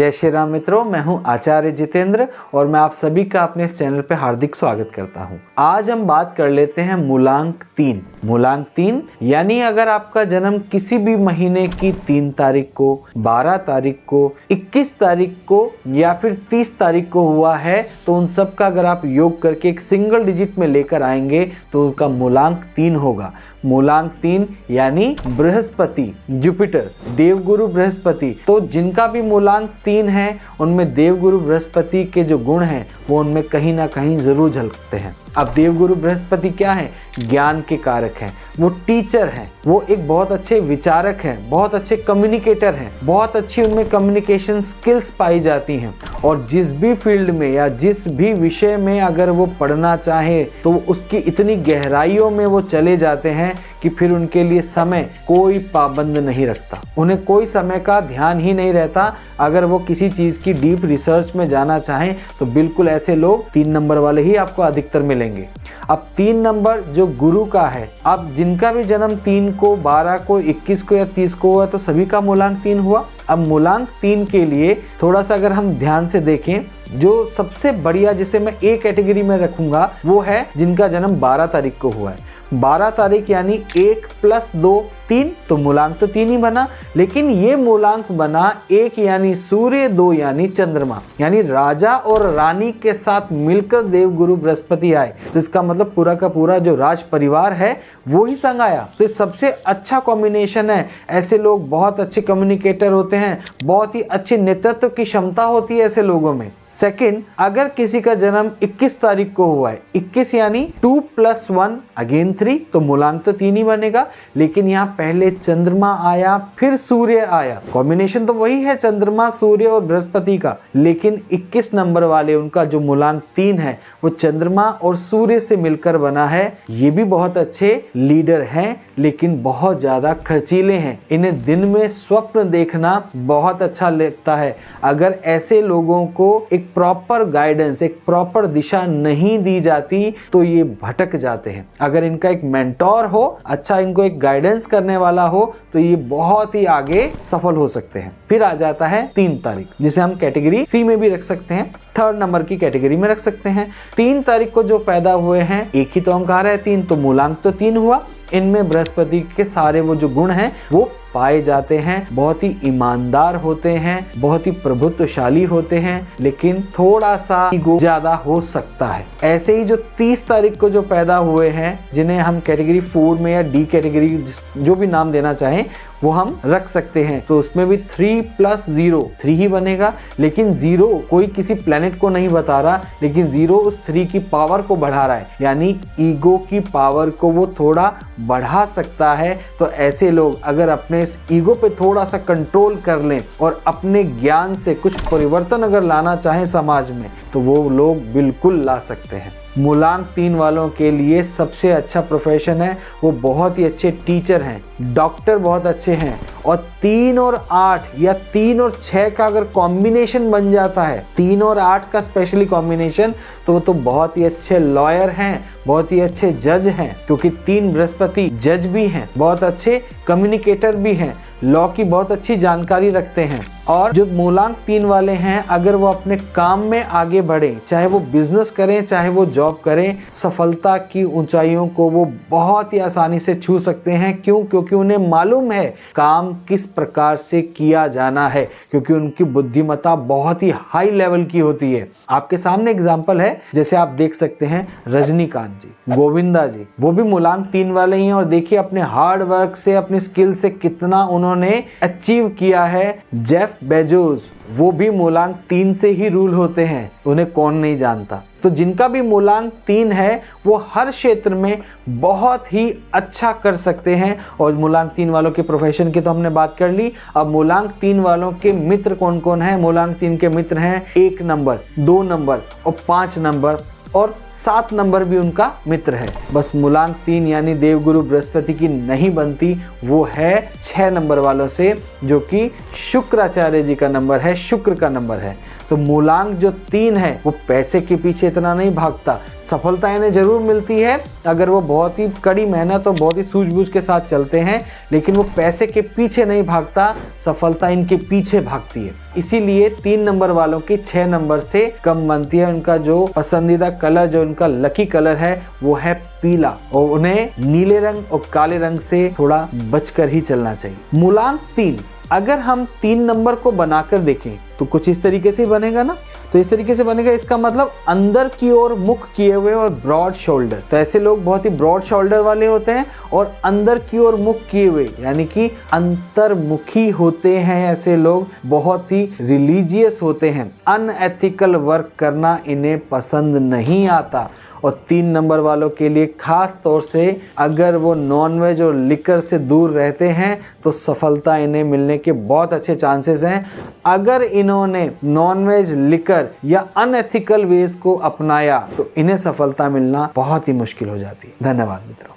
जय श्री राम मित्रों, मैं हूं आचार्य जितेंद्र और मैं आप सभी का अपने इस चैनल पे हार्दिक स्वागत करता हूं। आज हम बात कर लेते हैं मूलांक 3। मूलांक 3 यानी अगर आपका जन्म किसी भी महीने की 3 तारीख को, 12 तारीख को, 21 तारीख को या फिर 30 तारीख को हुआ है तो उन सब का अगर आप योग करके एक सिंगल डिजिट में लेकर आएंगे तो उनका मूलांक 3 होगा। मूलांक 3 यानी बृहस्पति, जुपिटर, देवगुरु बृहस्पति। तो जिनका भी मूलांक 3 है उनमें देवगुरु बृहस्पति के जो गुण हैं वो उनमें कहीं ना कहीं जरूर झलकते हैं। अब देवगुरु बृहस्पति क्या है? ज्ञान के कारक हैं, वो टीचर हैं, वो एक बहुत अच्छे विचारक हैं, बहुत अच्छे कम्युनिकेटर हैं, बहुत अच्छी उनमें कम्युनिकेशन स्किल्स पाई जाती हैं और जिस भी फील्ड में या जिस भी विषय में अगर वो पढ़ना चाहे तो उसकी इतनी गहराइयों में वो चले जाते हैं कि फिर उनके लिए समय कोई पाबंद नहीं रखता, उन्हें कोई समय का ध्यान ही नहीं रहता। अगर वो किसी चीज़ की डीप रिसर्च में जाना चाहें तो बिल्कुल ऐसे लोग 3 नंबर वाले ही आपको अधिकतर मिलेंगे। अब 3 नंबर जो गुरु का है, अब जिनका भी जन्म 3 को, 12 को, 21 को या 30 को हुआ तो सभी का मूलांक 3 हुआ। अब मूलांक 3 के लिए थोड़ा सा अगर हम ध्यान से देखें, जो सबसे बढ़िया जिसे मैं ए कैटेगरी में रखूंगा वो है जिनका जन्म 12 तारीख को हुआ है। 12 तारीख यानी 1 + 2 3, तो मूलांक तो 3 ही बना, लेकिन ये मूलांक बना 1 यानी सूर्य, 2 यानी चंद्रमा, यानी राजा और रानी के साथ मिलकर देवगुरु बृहस्पति आए। तो इसका मतलब पूरा का पूरा जो राज परिवार है वो ही संग आया। तो ये सबसे अच्छा कॉम्बिनेशन है। ऐसे लोग बहुत अच्छे कम्युनिकेटर होते हैं, बहुत ही अच्छी नेतृत्व की क्षमता होती है ऐसे लोगों में। सेकंड, अगर किसी का जन्म 21 तारीख को हुआ है, 21 यानी 2 + 1 अगेन 3, तो मूलांक तो 3 ही बनेगा, लेकिन यहाँ पहले चंद्रमा आया फिर सूर्य आया। कॉम्बिनेशन तो वही है चंद्रमा, सूर्य और बृहस्पति का, लेकिन 21 नंबर वाले उनका जो मूलांक 3 है वो चंद्रमा और सूर्य से मिलकर बना है। ये भी बहुत अच्छे लीडर हैं लेकिन बहुत ज्यादा खर्चीले हैं। इन्हें दिन में स्वप्न देखना बहुत अच्छा लगता है। अगर ऐसे लोगों को एक प्रॉपर गाइडेंस, एक प्रॉपर दिशा नहीं दी जाती तो ये भटक जाते हैं। अगर इनका एक मेंटोर हो, अच्छा इनको एक गाइडेंस करने वाला हो तो ये बहुत ही आगे सफल हो सकते हैं। फिर आ जाता है 3 तारीख, जिसे हम कैटेगरी सी में भी रख सकते हैं, 3rd नंबर की कैटेगरी में रख सकते हैं। 3 तारीख को जो पैदा हुए हैं, एक ही तो अंक आ रहा है 3, तो मूलांक तो 3 हुआ। इनमें बृहस्पति के सारे वो जो गुण हैं वो पाए जाते हैं। बहुत ही ईमानदार होते हैं, बहुत ही प्रभुत्वशाली होते हैं, लेकिन थोड़ा सा ईगो ज्यादा हो सकता है। ऐसे ही जो 30 तारीख को जो पैदा हुए हैं, जिन्हें हम कैटेगरी 4 में या डी कैटेगरी जो भी नाम देना चाहें वो हम रख सकते हैं, तो उसमें भी 3 + 0 3 ही बनेगा। लेकिन 0 कोई किसी प्लेनेट को नहीं बता रहा, लेकिन 0 उस 3 की पावर को बढ़ा रहा है, यानी ईगो की पावर को वो थोड़ा बढ़ा सकता है। तो ऐसे लोग अगर अपने इस ईगो पे थोड़ा सा कंट्रोल कर लें और अपने ज्ञान से कुछ परिवर्तन अगर लाना चाहें समाज में तो वो लोग बिल्कुल ला सकते हैं। मूलांक 3 वालों के लिए सबसे अच्छा प्रोफेशन है, वो बहुत ही अच्छे टीचर हैं, डॉक्टर बहुत अच्छे हैं, और 3 और 8 या 3 और 6 का अगर कॉम्बिनेशन बन जाता है, 3 और 8 का स्पेशली कॉम्बिनेशन, तो वो तो बहुत ही अच्छे लॉयर हैं, बहुत ही अच्छे जज हैं, क्योंकि 3 बृहस्पति जज भी हैं, बहुत अच्छे कम्युनिकेटर भी हैं, लॉ की बहुत अच्छी जानकारी रखते हैं। और जो मूलांक 3 वाले हैं, अगर वो अपने काम में आगे बढ़े, चाहे वो बिजनेस करें चाहे वो जॉब करें, सफलता की ऊंचाइयों को वो बहुत ही आसानी से छू सकते हैं। क्यों? क्योंकि उन्हें मालूम है काम किस प्रकार से किया जाना है, क्योंकि उनकी बुद्धिमत्ता बहुत ही हाई लेवल की होती है। आपके सामने एग्जाम्पल है, जैसे आप देख सकते हैं रजनीकांत जी, गोविंदा जी, वो भी मूलांक 3 वाले ही हैं, और देखिए अपने हार्ड वर्क से, अपनी स्किल से कितना उन्होंने अचीव किया है। जेफ बेजोस, वो भी मूलांक 3 से ही रूल होते हैं, उन्हें कौन नहीं जानता। तो जिनका भी मूलांक 3 है वो हर क्षेत्र में बहुत ही अच्छा कर सकते हैं। और मूलांक 3 वालों के प्रोफेशन की तो हमने बात कर ली। अब मूलांक 3 वालों के मित्र कौन कौन हैं? मूलांक 3 के मित्र हैं 1 नंबर, 2 नंबर और 5 नंबर, और 7 नंबर भी उनका मित्र है। बस मूलांक 3 यानी देवगुरु बृहस्पति की नहीं बनती, वो है 6 नंबर वालों से, जो कि शुक्राचार्य जी का नंबर है, शुक्र का नंबर है। तो मूलांक जो 3 है वो पैसे के पीछे इतना नहीं भागता, सफलता इन्हें जरूर मिलती है अगर वो बहुत ही कड़ी मेहनत और बहुत ही सूझबूझ के साथ चलते हैं, लेकिन वो पैसे के पीछे नहीं भागता, सफलता इनके पीछे भागती है। इसीलिए 3 नंबर वालों की 6 नंबर से कम बनती है। उनका जो पसंदीदा कलर, जो उनका लकी कलर है वो है पीला, और उन्हें नीले रंग और काले रंग से थोड़ा बचकर ही चलना चाहिए। मूलांक 3, अगर हम 3 नंबर को बनाकर देखें तो कुछ इस तरीके से बनेगा ना, तो इस तरीके से बनेगा। इसका मतलब अंदर की ओर मुख किए हुए और ब्रॉड शोल्डर। तो ऐसे लोग बहुत ही ब्रॉड शोल्डर वाले होते हैं और अंदर की ओर मुख किए हुए, यानी कि अंतर्मुखी होते हैं। ऐसे लोग बहुत ही रिलीजियस होते हैं। अनएथिकल वर्क करना इन्हें पसंद नहीं आता। और 3 नंबर वालों के लिए खास तौर से अगर वो नॉनवेज और लिकर से दूर रहते हैं तो सफलता इन्हें मिलने के बहुत अच्छे चांसेस हैं। अगर इन्होंने नॉनवेज, लिकर या अनएथिकल वेज को अपनाया तो इन्हें सफलता मिलना बहुत ही मुश्किल हो जाती है। धन्यवाद मित्रों।